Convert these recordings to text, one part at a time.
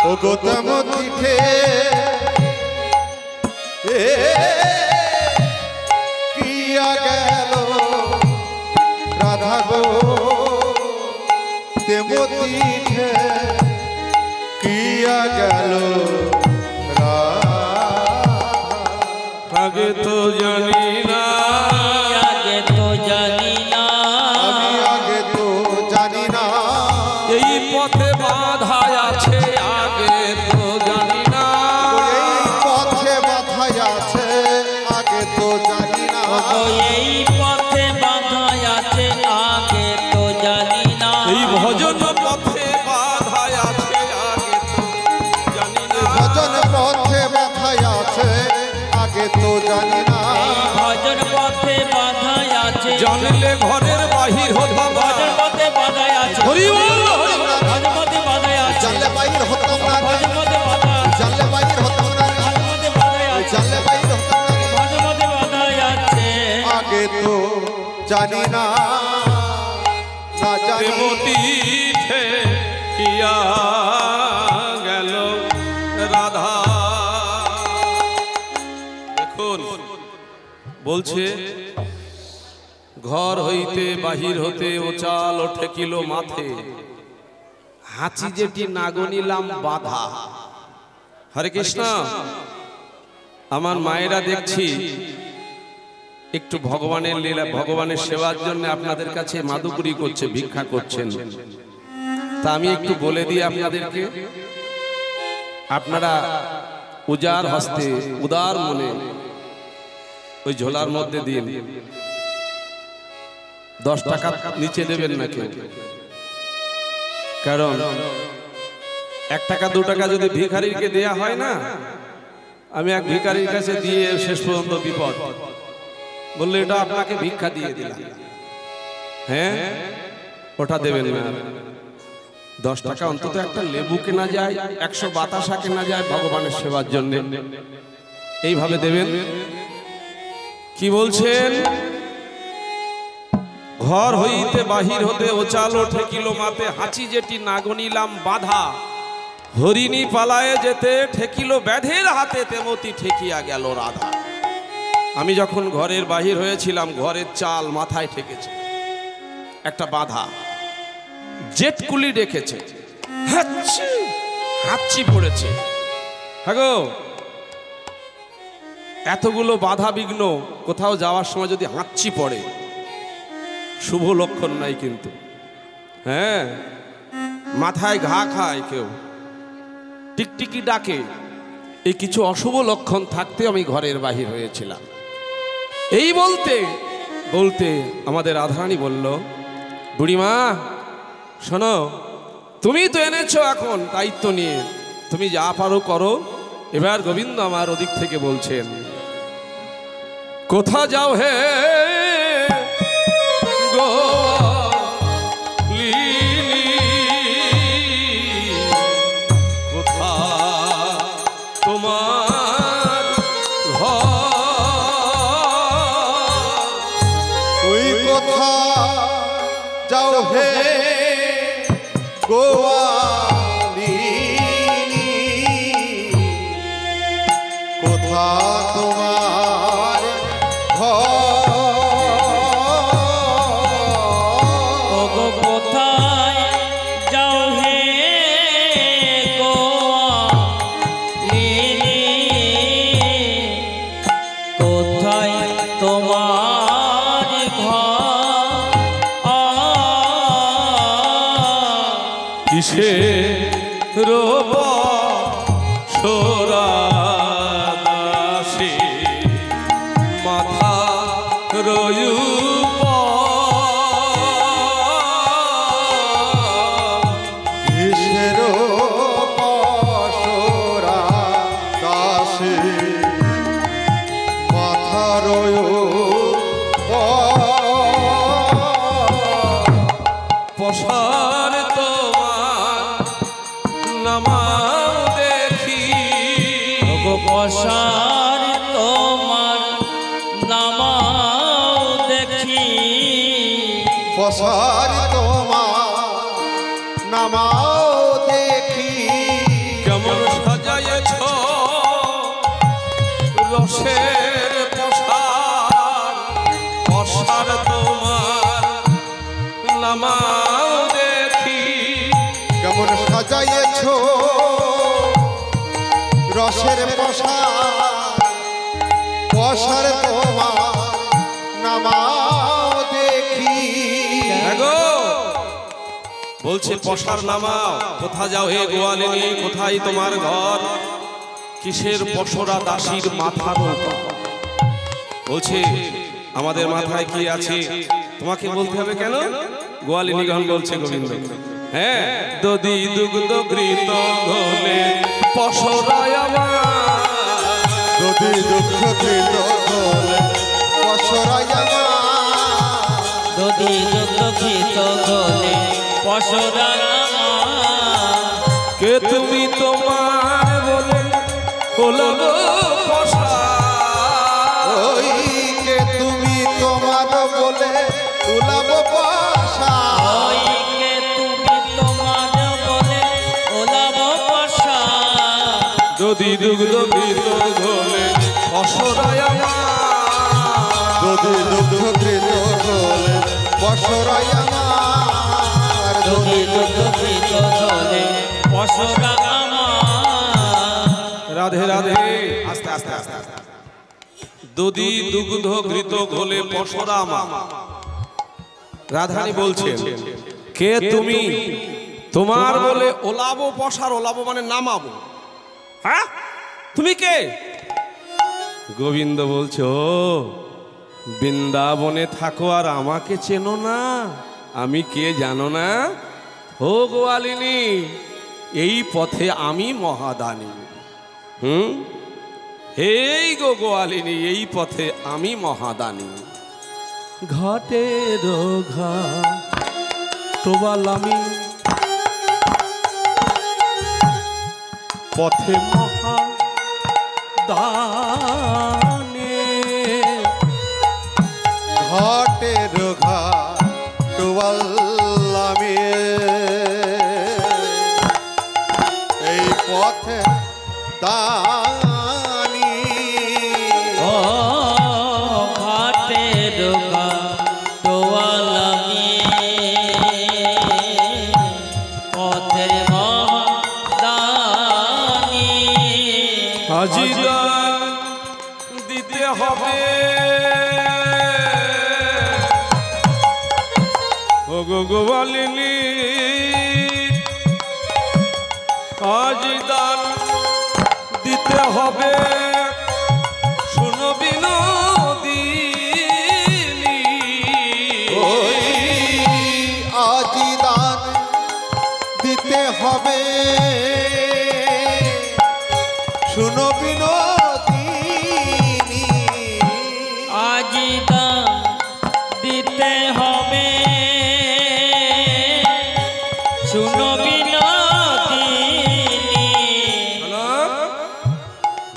ও গোতমতি ঠে কিয়া গেল রাধা গো তেমতি ঠে কিয়া গেল আগে তো জানি না, আগে তো জানি না, আমি আগে তো জানি না, এই পথে বাধা আছে আগে তো জানি না, এই পথে বাধা আছে আগে তো জানি না, এই পথে বাধা আছে আগে তো জানি না, এই ভজন পথে বাধা আছে আগে তো জানি না, ভজন পথে বাধা আছে আগে তো জানি না, এই ভজন পথে বাধা আছে, জানলে ঘরের বাহির হতাম, ভজন পথে বাধা আছে, হরি বল ভজন পথে বাধা আছে, জানলে বাইর হতাম না, ভজন পথে বাধা আছে, জানলে বাইর হতাম না, ভজন পথে বাধা আছে, জানলে বাইর হতাম না, ভজন পথে বাধা আছে, আগে তো জানি না, না জানি প্রেমতি ঠে কিয়া গেল রাধা। দেখুন বলছে ঘর হইতে বাহির হতে ওচাল ও ঠেকিল মাথে, হাঁচি যেটি নাগনিলাম বাধা। হরে কৃষ্ণ। আমার মায়েরা দেখছি একটু ভগবানের লীলা ভগবানের সেবার জন্য আপনাদের কাছে মাদুকুরি করছে, ভিক্ষা করছেন। তা আমি একটু বলে দিই আপনাদেরকে, আপনারা উজার হস্তে উদার মনে ওই ঝোলার মধ্যে দিন, 10 টাকা নিচে দেবেন না কেউ, কারণ 1 টাকা 2 টাকা যদি ভিখারিকে দেয়া হয় না, আমি এক ভিখারির কাছে দিয়ে শেষ পর্যন্ত বিপদ, বললে এটা আপনাকে ভিক্ষা দিয়ে দিলাম, হ্যাঁ ওটা দেবেন না। 10 টাকা অন্তত একটা লেবু কেনা যায়, 100 বাতাসা কেনা যায় ভগবানের সেবার জন্য, এইভাবে দেবেন। কি বলছেন? ঘর হইতে বাহির হতে ওচাল ঠেকিল মাতে, হাঁচি যেটি নাগনিলাম বাধা, হরিণী পালায়ে যেতে ঠেকিল ব্যাধের হাতে, তেমতি ঠেকিয়া গেল রাধা। আমি যখন ঘরের বাহির হয়েছিলাম, ঘরের চাল মাথায় ঠেকেছে একটা বাধা, জেটকুলি ডেকেছে, হাঁচি পড়েছে। হ্যাঁ গো, এতগুলো বাধা বিঘ্ন, কোথাও যাওয়ার সময় যদি হাঁচি পড়ে শুভ লক্ষণ নাই কিন্তু। হ্যাঁ, মাথায় ঘা খায় কেউ, টিকটিকি ডাকে, এই কিছু অশুভ লক্ষণ থাকতে আমি ঘরের বাহির হয়েছিলাম। এই বলতে বলতে আমাদের রাধারানী বলল, বুড়িমা শোনো, তুমি তো এনেছো এখন দায়িত্ব নিয়ে, তুমি যা পারো করো। এবার গোবিন্দ আমার ওদিক থেকে বলছেন, কোথা যাও হে গো লিলি, কোথা তোমার ওই কথা যাও হে গোয়ালিনী, কোথা তোমার ওগো কোথায় যাও হে গোয়ালিনী, কোথায় তোমার ঘর, কিসে রূপ সোরাদাসী, মাথা রয়ূপ কিসের পশরা দাসে, মাথার পশার তোমার নামাও দেখি, ওগো পশার তোমার নামাও দেখি, পশার তোমার নামাও দেখি, কেমন সাজাইয়েছ রসের পশার তোমার নামাও দেখি। দেখো বলছে পশার নামাও, কোথা যাও হে গোয়ালিনী, কোথায় তোমার ঘর, কিসের পশরা দাসীর মাথার উপর। বলছে আমাদের মাথায় কি আছে তোমাকে বলতে হবে কেন? গোয়ালিনী গান বলছে গোবিন্দ, হ্যাঁ দধি দুগ্ধ ঘৃত ঘোলে পশরায় আমার, যদি দুঃখ দিল ঘোলে পশরায় আমার, যদি দুঃখিত গলে পশরা আমার। কে তুমি তোমার বলে কোলগো পশা, ওই কে তুমি তোমার বলে তুলাব পশা, ওই কে তুমি তোমার বলে ওলাব পশা। যদি দুগ্ধ ঘৃত ঘোলে পশরায় আমার, যদি দুঃখ দিল ঘোলে পশরায় আমার, যদি দুঃখিত গলে পশরা আমার। রাধে রাধে আস্তে আস্তে আস্তে আস্তে। দধি দুগ্ধ ঘৃত ঘোলে পশরা আমার। রাধারানী বলছেন কে তুমি তোমার বলে ওলাবো পশার, ওলাবো মানে নামাবো, হ্যাঁ তুমি কে? গোবিন্দ বলছে ও বৃন্দাবনে থাকো আর আমাকে চেনো না, আমি কে জানো না? ও গোয়ালিনী এই পথে আমি মহাদানী। এই গো গোয়ালিনী এই পথে আমি মহাদানী। ঘাটের ঘাট আমি পথে মহাদানী। ঘাটের ঘাট আমি এই পথে দানি। ও ঘাটের ঘাটোয়ালামি পথের মহাদানি। হাজিদান দিতে হবে ও গো গোয়ালিনী, হাজিদান দিতে হবে শুনো বিনোদিনী। ওই আজি দান দিতে হবে শুনো বিনোদিনী। আজি দাম দিতে হবে শুনো বিনোদিনী।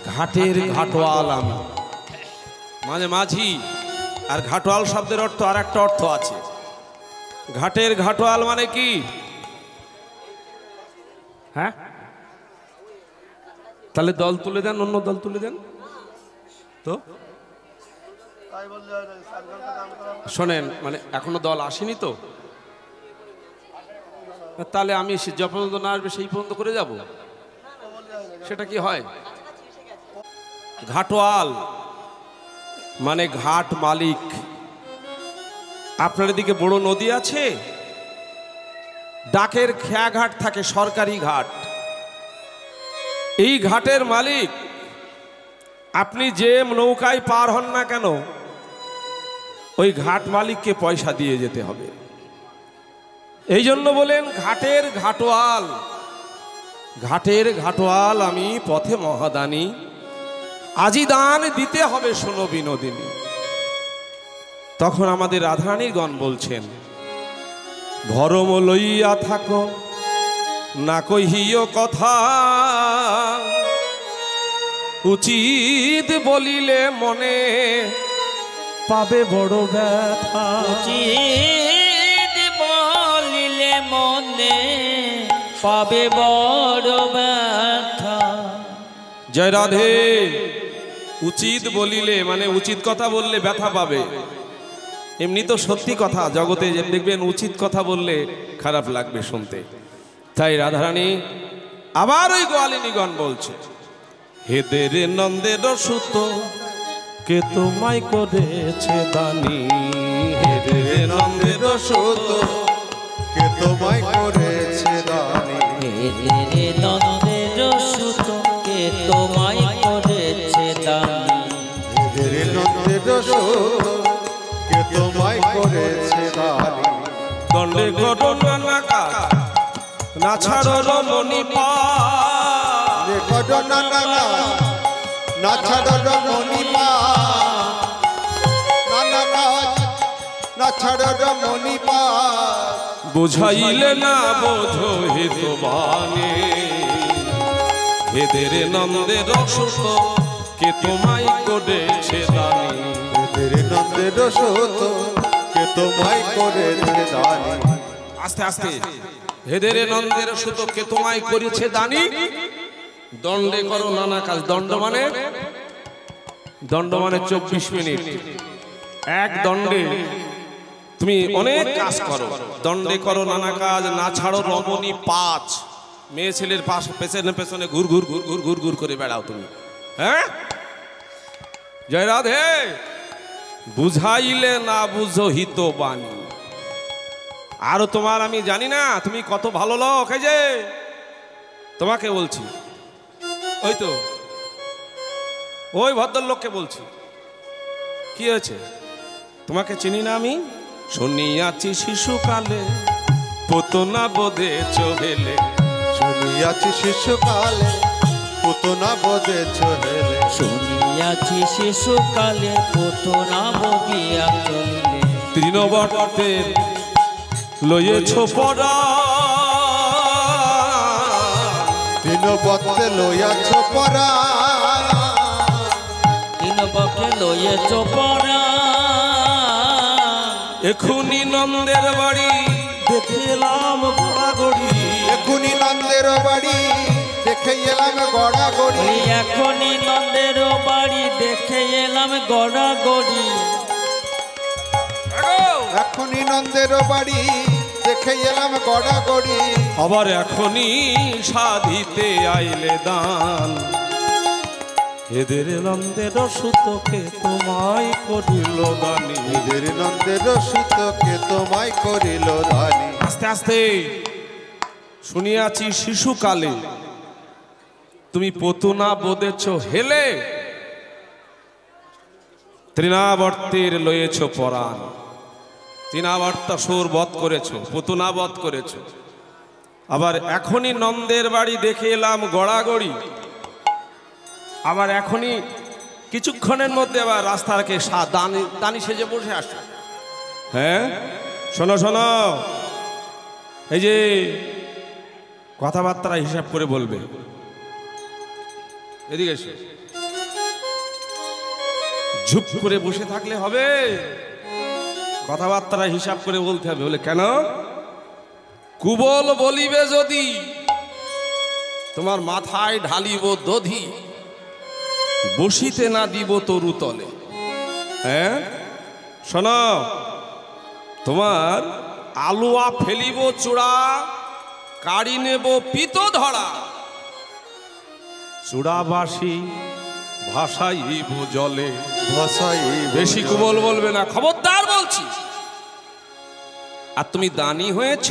ঘাটের ঘাটোয়াল আমি, মানে মাঝি। আর ঘাটোয়াল শব্দের অর্থ আর একটা অর্থ আছে। ঘাটের ঘাটোয়াল মানে কি? হ্যাঁ তাহলে দল তুলে দেন, অন্য দল তুলে দেন তো। শোনেন মানে এখনো দল আসেনি তো, তাহলে আমি যে পর্যন্ত না আসবে সেই পর্যন্ত করে যাব, সেটা কি হয়? ঘাটোয়াল মানে ঘাট মালিক। আপনার এদিকে বড় নদী আছে, ডাকের খেয়াঘাট থাকে, সরকারি ঘাট। এই ঘাটের মালিক আপনি যে নৌকায় পার হন না কেন ওই ঘাট মালিককে পয়সা দিয়ে যেতে হবে। এই জন্য বলেন ঘাটের ঘাটোয়াল। ঘাটের ঘাটোয়াল আমি পথে মহাদানী, আজি দান দিতে হবে শোনো বিনোদিনী। তখন আমাদের রাধারানীর গণ বলছেন ভরম লইয়া থাকো না কহিও কথা, উচিত বলিলে মনে পাবে বড় ব্যথা। উচিত বলিলে মনে পাবে বড় ব্যথা। জয় রাধে। উচিত বলিলে মানে উচিত কথা বললে ব্যথা পাবে। এমনি তো সত্যি কথা, জগতে দেখবেন উচিত কথা বললে খারাপ লাগবে শুনতে, তাই রাধারানী আবার ওই গোয়ালিনীগণ বলছে, হেদের নন্দের সুত কে তোমায় করেছে দানি, হেদের নন্দের সুত কে তোমায় করেছে দানি, হেদের নন্দের সুত কে তোমায় করেছে দানি, হেদের নন্দের সুত কে তোমায় করেছে দানি। দণ্ডে করো নানা কাজ না ছাড়ো রমণী পা, করো নানা কাজ না ছাড়ো রমণী পা, নানা কাজ না ছাড়ো রমণী পা, বুঝাইলে না বোঝো হিত বাণী, হেদের নন্দের সুত কে তোমায় করেছে দানি, হেদের নন্দের সুত কে তোমায় করেছে দানি। আস্তে আস্তে, হেদের নন্দের সুত কে তোমায় করেছে দানি, দণ্ডে করো নানা কাজ, দণ্ড মানে 24 মিনিট, এক দণ্ডে তুমি অনেক কাজ করো, দণ্ডে করো নানা কাজ না ছাড়ো রমণী পাঁচ, মেয়ে ছেলের পাশ পেছনে পেছনে ঘুর ঘুর ঘুর ঘুর ঘুর ঘুর করে বেড়াও তুমি। হ্যাঁ, জয় রাধে। বুঝাইলে না বুঝো হিত বাণী, আরো তোমার আমি জানি না তুমি কত ভালো লোক, এই যে তোমাকে বলছি, ওই তো ওই ভদ্রলোককে বলছি, কি হয়েছে তোমাকে চিনি না আমি, শুনিয়াছি শিশুকালে পুতনা বোধে চহেলে, শুনিয়াছি শিশুকালে পুতনা বোধেছ হেলে, শুনিয়াছি শিশুকালে পুতনা বদিয়া চলিলে, তৃণবর্তের লইয়েছ পরা, তৃণবর্তে লইয়াছ পরা, তৃণবর্তে লইয়েছ পরা, এখুনি নন্দের বাড়ি দেখিলাম গড়াগড়ি, এখুনি নন্দের বাড়ি দেখে এলাম গড়াগড়ি, ওই এখনই নন্দের বাড়ি দেখে এলাম গড়াগড়ি, এখুনি নন্দের বাড়ি দেখে এলাম গড়াগড়ি, আবার এখনই সাধিতে আইলে দান, হেদের নন্দের সুতকে তোমায় করিল দানি, হেদের নন্দের সুতকে তোমায় করিল দানি। আস্তে আস্তে, শুনিয়াছি শিশুকালে তুমি পুতনা বোধেছ হেলে, তৃণাবর্তের লয়েছ পরাণ, তৃণাবর্তাসুর বধ করেছ, পুতনা বধ করেছ, আবার এখনই নন্দের বাড়ি দেখে এলাম গড়াগড়ি, আবার এখনই কিছুক্ষণের মধ্যে আবার রাস্তাকে দানি সেজে বসে আসো। হ্যাঁ, শোনো শোনো, এই যে কথাবার্তা হিসাব করে বলবে, এদিকে এসো, ঝুপ করে বসে থাকলে হবে, কথাবার্তা হিসাব করে বলতে হবে। বলে কেন? কুবল বলিবে যদি তোমার মাথায় ঢালিব দধি, বসিতে না দিব তরু তলে। হ্যাঁ শোনো, তোমার আলুয়া ফেলিব চূড়া, কাড়ি নেব পিত ধরা, চূড়াবাসী ভাসাইব জলে। বেশি কুবল বলবে না, খবরদার বলছি। আর তুমি দানি হয়েছ,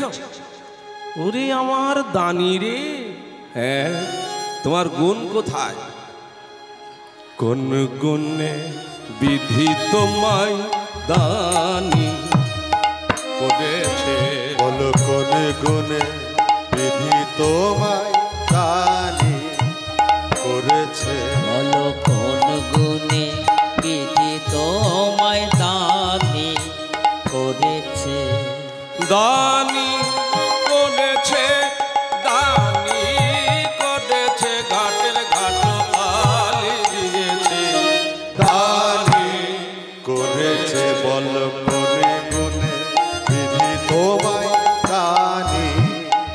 ওরে আমার দানি রে। হ্যাঁ, তোমার গুণ কোথায়? কোন গুণে বিধি তোমায় দানি করেছে? বলো কোন গুণে বিধি তোমায় দানি করেছে? বলো কোন গুণে বিধি তোমায় দানি করেছে? দানি করেছে, দানি করেছে, ঘাটের ঘাট আলি দিয়েছে। দানি করেছে, বলো কোন গুণে বিধি তোমায় দানি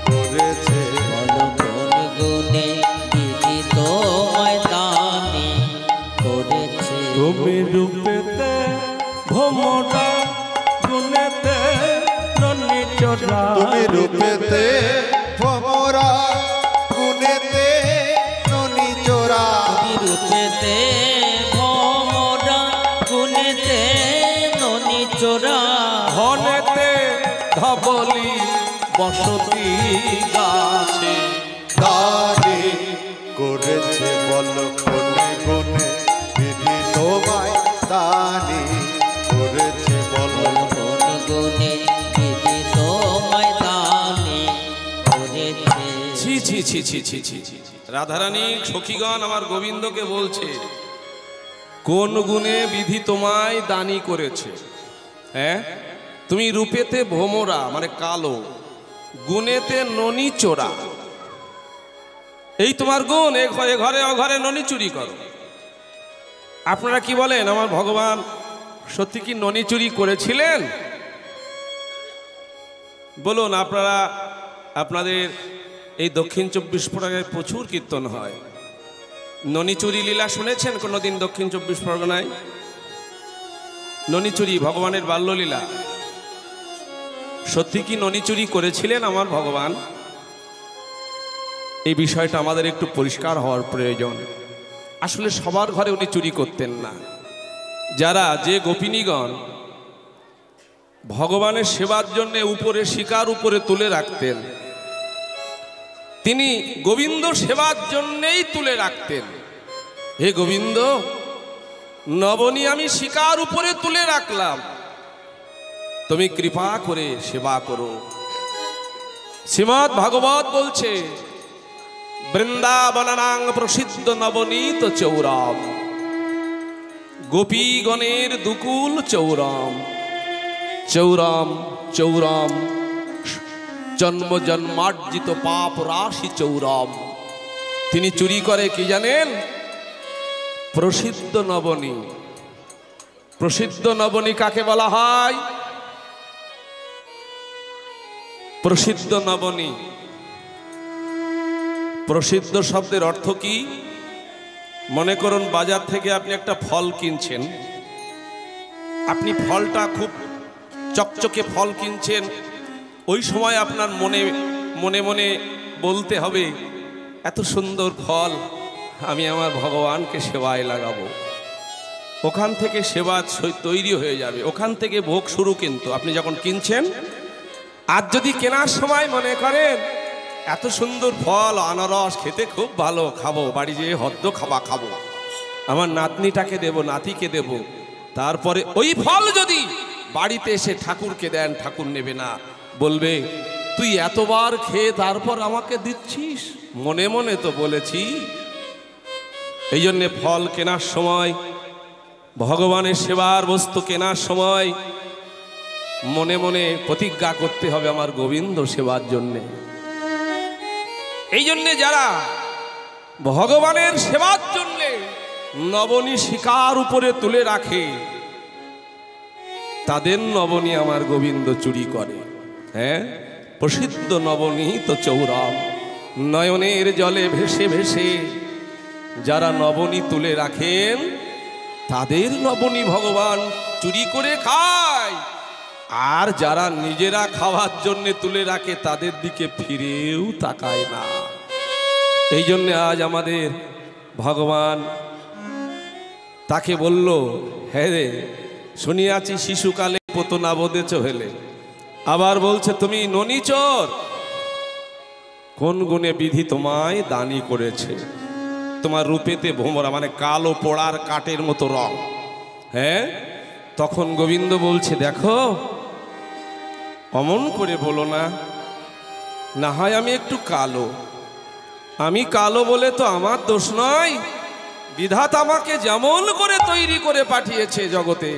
করেছে? বলো কোন গুণে বিধি তোমায় দানি করেছে? তুমি রূপেতে ভ্রমটা, গুণেতে ননি চোরা। তুমি রূপেতে ভ্রমর রূপেতে ভমরা গুণেতে ননি চোরা ধনেতে ধবলি বসতি গাছে দানি করেছে বল কোনে গুনে বিধি তোমায় দানি করেছে বল কোন গুণে বিধি তোমায় দানে করেছে। ছি ছি ছি ছি ছি ছি ছি। রাধারানী সখীগণ আমার গোবিন্দকে বলছে কোন গুণে বিধি তোমায় দানি করেছে। হ্যাঁ, তুমি রূপেতে ভোমরা মানে কালো, গুণেতে ননি চোরা। এই তোমার গুণ, এ ঘরে ঘরে অঘরে ননি চুরি করো। আপনারা কি বলেন, আমার ভগবান সত্যি কি ননি চুরি করেছিলেন? বলুন আপনারা। আপনাদের এই দক্ষিণ 24 পরগনায় প্রচুর কীর্তন হয়। ননি চুরি লীলা শুনেছেন কোনোদিন দক্ষিণ 24 পরগনায়? ননি চুরি ভগবানের বাল্যলীলা। সত্যি কি ননি চুরি করেছিলেন আমার ভগবান? এই বিষয়টা আমাদের একটু পরিষ্কার হওয়ার প্রয়োজন। আসলে সবার ঘরে উনি চুরি করতেন না। যারা যে গোপিনীগণ ভগবানের সেবার জন্য উপরে শিকার উপরে তুলে রাখতেন, তিনি গোবিন্দ সেবার জন্যেই তুলে রাখতেন। হে গোবিন্দ, নবনী আমি শিকার উপরে তুলে রাখলাম, তুমি কৃপা করে সেবা করো। শ্রীমদ্ ভাগবত বলছে বৃন্দাবনাং প্রসিদ্ধ নবনীত চৌরাম, গোপীগণের দুকুল চৌরাম। চৌরাম চৌরাম জন্ম জন্মার্জিত পাপ রাশি চৌরাম। তিনি চুরি করে কি জানেন? প্রসিদ্ধ নবনী। প্রসিদ্ধ নবনী কাকে বলা হয়? প্রসিদ্ধ নবনী। প্রসিদ্ধ শব্দের অর্থ কি? মনে করুন বাজার থেকে আপনি একটা ফল কিনছেন, আপনি ফলটা খুব চকচকে ফল কিনছেন, ওই সময় আপনার মনে মনে মনে বলতে হবে এত সুন্দর ফল আমি আমার ভগবানকে সেবায় লাগাবো। ওখান থেকে সেবা তৈরি হয়ে যাবে, ওখান থেকে ভোগ শুরু। কিন্তু আপনি যখন কিনছেন, আর যদি কেনার সময় মনে করেন এত সুন্দর ফল আনারস খেতে খুব ভালো, খাবো, বাড়ি যেয়ে হদ্দ খাবো, আমার নাতনিটাকে দেব, নাতিকে দেব, তারপরে ওই ফল যদি বাড়িতে এসে ঠাকুরকে দেন, ঠাকুর নেবে না, বলবে তুই এতবার খেয়ে তারপর আমাকে দিচ্ছিস, মনে মনে তো বলেছি। এই জন্যে ফল কেনার সময়, ভগবানের সেবার বস্তু কেনার সময় মনে মনে প্রতিজ্ঞা করতে হবে আমার গোবিন্দ সেবার জন্যে। এই জন্যে যারা ভগবানের সেবার জন্যে নবনী শিকার উপরে তুলে রাখে, তাদের নবনী আমার গোবিন্দ চুরি করে। হ্যাঁ, প্রসিদ্ধ নবনীত চৌরাম, নয়নের জলে ভেসে ভেসে যারা নবনী তুলে রাখেন, তাদের নবনী ভগবান চুরি করে খায়। আর যারা নিজেরা খাওয়ার জন্য তুলে রাখে, তাদের দিকে ফিরেও তাকায় না। এই জন্য আজ আমাদের ভগবান তাকে বলল, হ্যাঁ রে, শুনিয়াছি শিশুকালে পতনা বোধেছ হেলে। আবার বলছে তুমি ননি চোর, কোন গুণে বিধি তোমায় দানি করেছে। তোমার রূপেতে ভোমরা মানে কালো পোড়ার কাঠের মতো রং। হ্যাঁ, তখন গোবিন্দ বলছে দেখো, অমন করে বলো না, না হয় আমি একটু কালো, আমি কালো বলে তো আমার দোষ নয়, বিধাতা আমাকে যেমন করে তৈরি করে পাঠিয়েছে জগতে,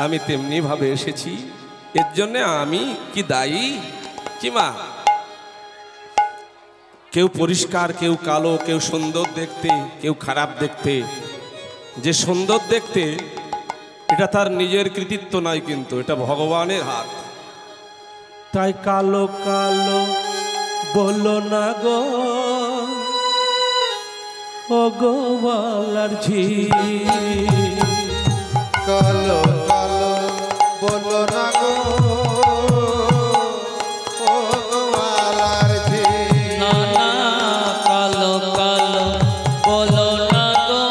আমি তেমনি ভাবে এসেছি, এর জন্য আমি কি দায়ী? কি মা, কেউ পরিষ্কার, কেউ কালো, কেউ সুন্দর দেখতে, কেউ খারাপ দেখতে। যে সুন্দর দেখতে এটা তার নিজের কৃতিত্ব নয়, কিন্তু এটা ভগবানের হাত। তাই কালো কালো বলো না গো, ও গোপালার ঝি, কালো কালো বলো না গো, ও গোপালার ঝি। না না কালো কালো বলো না গো,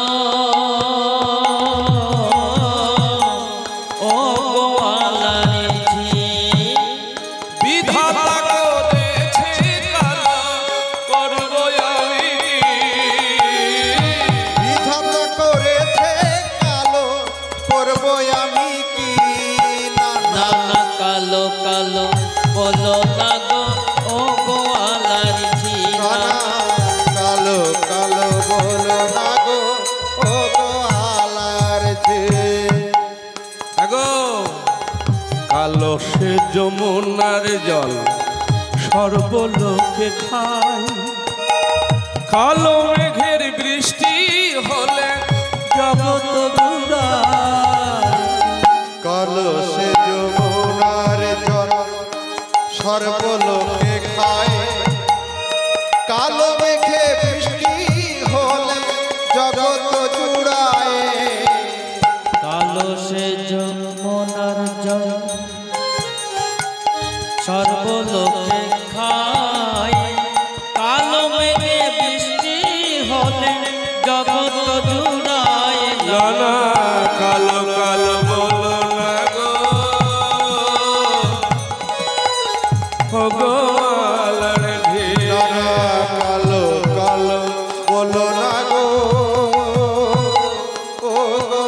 কালো সে যমুনার জল সর্বলোকে খায়, কালো মেঘের বৃষ্টি হলে জগৎ জুড়ায়। কালো সে যমুনার জল সর্বলোকে খায়, কালো মেঘে বৃষ্টি হলে জগৎ জুড়ায়। কালো সে যমুনার জল সর্বলোকে খায়, কালো মেঘে বৃষ্টি হলে জগৎ জুড়ায়। নানা কালো কালো বলো না গো, ও গো আলার ঢেউ। নানা কালো কালো বলো না গো, ও গো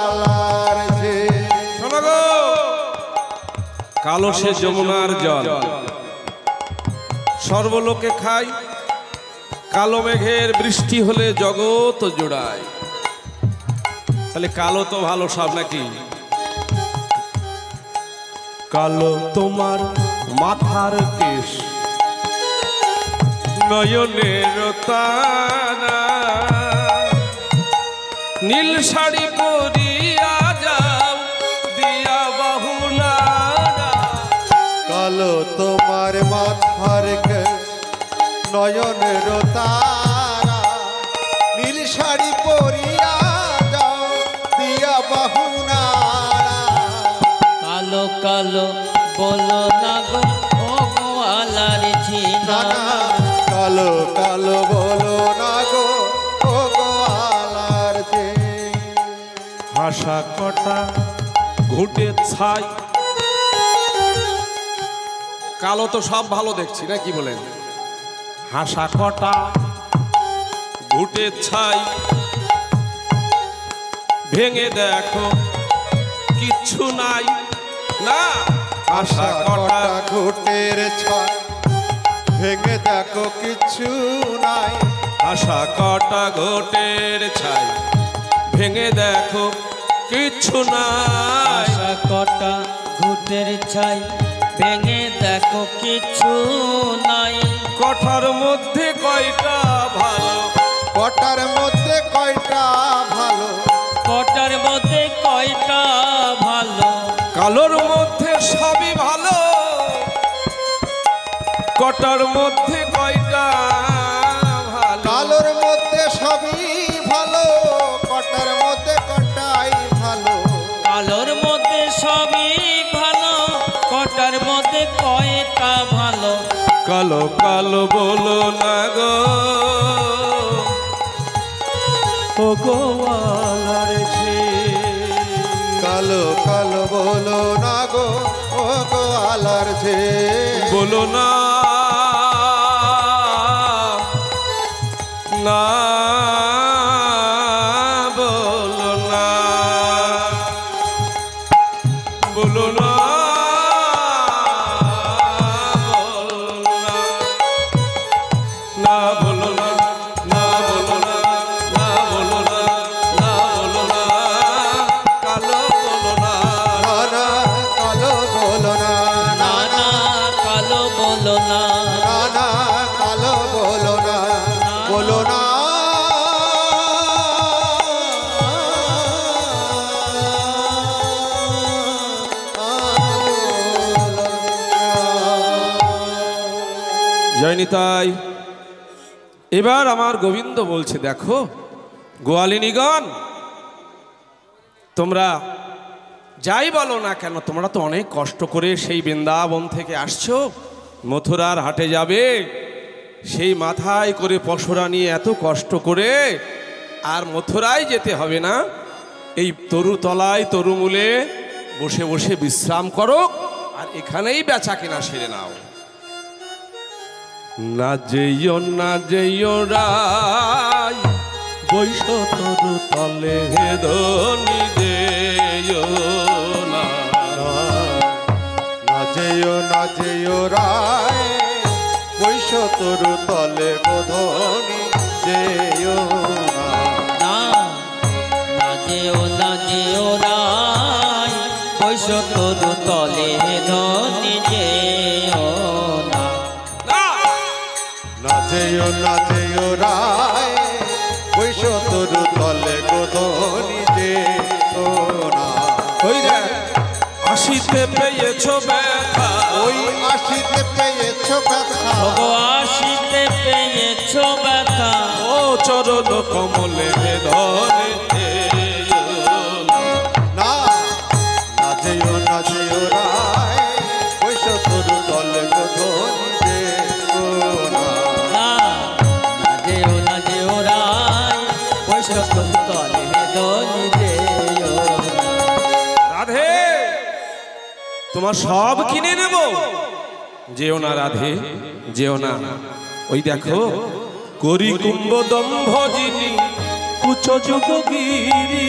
আলার যে। শোনো গো, কালো সে যমুনার জল সর্বলোকে খায়, কালো মেঘের বৃষ্টি হলে জগৎ জোড়ায়। তাহলে কালো তো ভালো সব নাকি? কালো তোমার মাথার কেশ, নয়নের তারা, নীল শাড়ি পরিয়া যাও দিয়া বাহুনারা। কালো তোমার মাথার কেশ, নয়নের তারা, নীল শাড়ি পরিয়া যাও দিয়া বাহুনারা। কালো কালো বলো না গো, ও গো আলার ঝিনা। নানা কালো কালো বলো না গো, ও গো আলার যে। হাসা কটা ঘুটে ছাই, কালো তো সব ভালো দেখছি না, কি বলেন? হাসা কটা ঘুটে ছাই, ভেঙে দেখো কিচ্ছু নাই না। হাসা কটা ঘুটের ছাই, ভেঙে দেখো কিছু নাই। আশা কটা ঘটের ছাই, ভেঙে দেখো কিচ্ছু নাই। আশা কটা ঘুটের ছাই, ভেঙে দেখো কিছু নাই। কথার মধ্যে কয়টা ভালো, কটার মধ্যে কয়টা ভালো, কটার মধ্যে কয়টা ভালো। কালোর মধ্যে সবই ভালো, কটার মধ্যে কয়টা ভালো। কালোর মধ্যে সবই ভালো, কটার মধ্যে কটাই ভালো। কালোর মধ্যে সবই ভালো, কটার মধ্যে কয়টা ভালো। কালো কালো বলো না গো, ও গো আলার ঝিল। কালো কালো বলো না গো, ও গো আলার যে। বলো না না বলো না, বলো না বলো না, না বলো না, না বলো না, না বলো না, না বলো না, কালো বলো না। নানা কালো বলো না, নানা কালো বলো না, নানা কালো বলো না, বলো না। জয় নিতাই। এবার আমার গোবিন্দ বলছে, দেখো গোয়ালিনীগণ, তোমরা যাই বলো না কেন, তোমরা তো অনেক কষ্ট করে সেই বৃন্দাবন থেকে আসছো, মথুরার হাটে যাবে, সেই মাথায় করে পশরা নিয়ে এত কষ্ট করে আর মথুরায় যেতে হবে না, এই তরুতলায় তরুমূলে বসে বসে বিশ্রাম করো আর এখানেই বেচা কেনা সেরে নাও। না যেও না যেও রাই, বৈশ তরু তলে ধনি যেও না। না যেও না যেও রায়, বৈশ তরু তলে বোধনি যেও না। না না যেও না যেও রাই, বৈশ তরু তলে আসিতে পেয়েছো ব্যথা, ওই আসিতে পেয়েছো ব্যথা, ওগো আসিতে পেয়েছো ব্যথা, ও চরণ কমলে ধরে না না যেও না যেও রায় ওই শত্রু তলে গধনি যেও না। না না যেও না যেও রায় ওই সকল তলে ধনি যেও না। রাধে তোমার সব কিনে নেব, যেও না রাধে যেও না। ওই দেখো করি কুম্ভ দম্ভ যিনি কুচ যুগগিরি,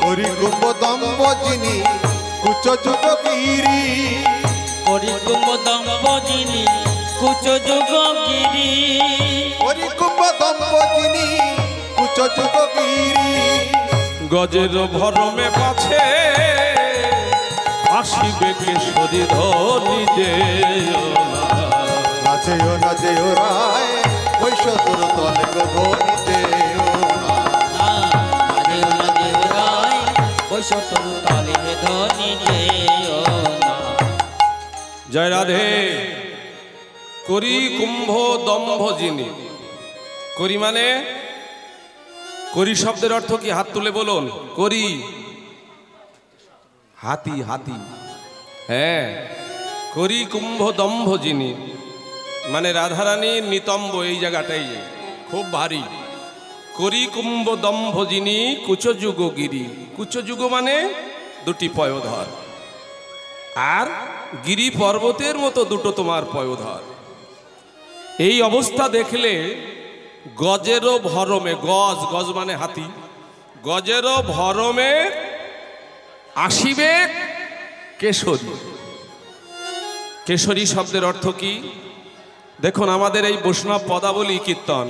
করি কুম্ভ দম্ভ যিনি কুচ যুগগিরি, করি কুম্ভ দম্ভ যিনি কুচ যুগগিরি, করি কুম্ভ দম্ভ যিনি কুচ যুগগিরি, গজের ভরমে পাছে আসিবে কেশরী ধনি যেও না। না যেও না যেও রায় ওই শত্রু তলে গধনি যেও না। না যেও না যেও রায় ওই সকল তলে ধনি যেও না। জয় রাধে। করি কুম্ভ দম্ভ যিনি, করি মানে করি শব্দের অর্থ কি? হাত তুলে বলুন। করি হাতি, হাতি। হ্যাঁ, করি কুম্ভ দম্ভ যিনি মানে রাধারানীর নিতম্ব এই জায়গাটাই খুব ভারী। করি কুম্ভ দম্ভ যিনি কুচযুগ গিরি, কুচযুগ মানে দুটি পয়োধর, আর গিরি পর্বতের মতো দুটো তোমার পয়োধর। এই অবস্থা দেখলে গজেরও ভরমে, গজ গজ মানে হাতি, গজেরও ভরমে আসিবে কেশরী। কেশরী শব্দের অর্থ কি? দেখুন আমাদের এই বৈষ্ণব পদাবলী কীর্তন,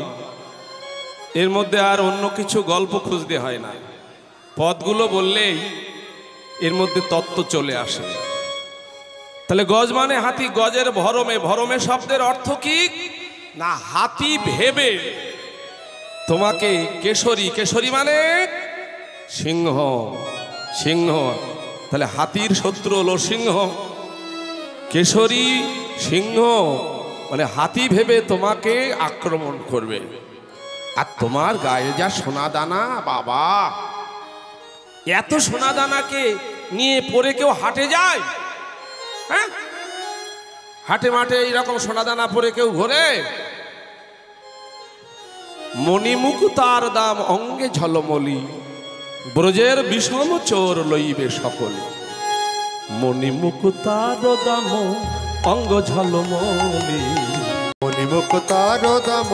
এর মধ্যে আর অন্য কিছু গল্প খুঁজতে হয় না, পদগুলো বললেই এর মধ্যে তত্ত্ব চলে আসে। তাহলে গজ মানে হাতি, গজের ভরমে, ভরমে শব্দের অর্থ কি না হাতি ভেবে তোমাকে কেশরী, কেশরী মানে সিংহ, সিংহ। তাহলে হাতির শত্রু হলো সিংহ, কেশরী সিংহ মানে হাতি ভেবে তোমাকে আক্রমণ করবে। আর তোমার গায়ে যা সোনা দানা, বাবা এত সোনা দানাকে নিয়ে পরে কেউ হাটে যায়? হ্যাঁ, হাটে মাঠে এইরকম সোনা দানা পরে কেউ ঘোরে? মণিমুকুতার দাম অঙ্গে ঝলমলি, ব্রজের বিষম চোর লইবে সকলে। মণিমুকুতার দাম অঙ্গ ঝলমলি, মণিমুক্তার দাম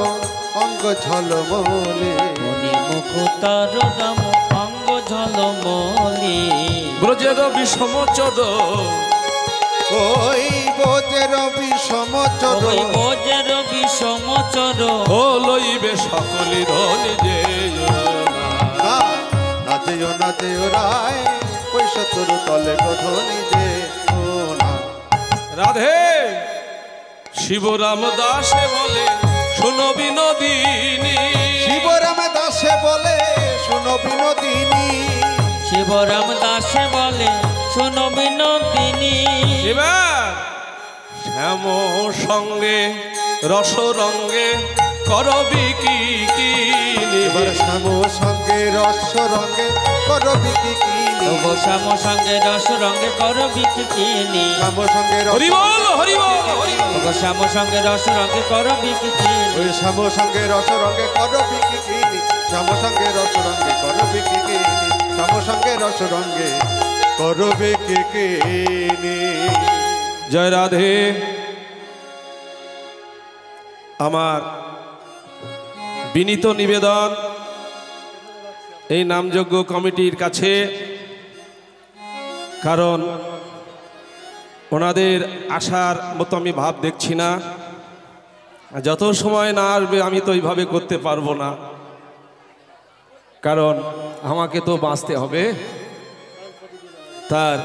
অঙ্গ ঝলমলে, মণিমুকুতার দাম অঙ্গ ঝলমলি, ব্রজের বিষম চোর ওই বোজের বিষম চর, ওই বোজের বিষম চর, ও লইবে সকলে ধনি যেও না। না না যেও না যেও রায় ওই শত্রু তলে গধনি যেও না। রাধে শিবরাম দাসে বলে শোনো বিনোদিনী, শিবরাম দাসে বলে শুনো বিনোদিনী, শিবরাম দাসে বলে শোনো বিনোদিনী। এবার শ্যাম সঙ্গে রস রঙ্গে করবি কি এবার শ্যাম সঙ্গে রস রঙে করবি কি কিনি, ওগো শ্যাম সঙ্গে রস রঙে করবি কি কিনি, শ্যাম সঙ্গে হরি বল হরি বল হরি বল। ওগো শ্যাম সঙ্গে রস রঙে করবি কি কিনি, ওই শ্যাম সঙ্গে রস রঙে করবি কি কিনি, শ্যাম সঙ্গে রস রঙে করবি কি কিনি, শ্যাম সঙ্গে রস রঙে করবে কে কিনি। জয় রাধে। আমার বিনীত নিবেদন এই নামযজ্ঞ কমিটির কাছে, কারণ ওনাদের আসার মতো আমি ভাব দেখছি না। যত সময় না আসবে আমি তো এইভাবে করতে পারবো না, কারণ আমাকে তো বাঁচতে হবে। তার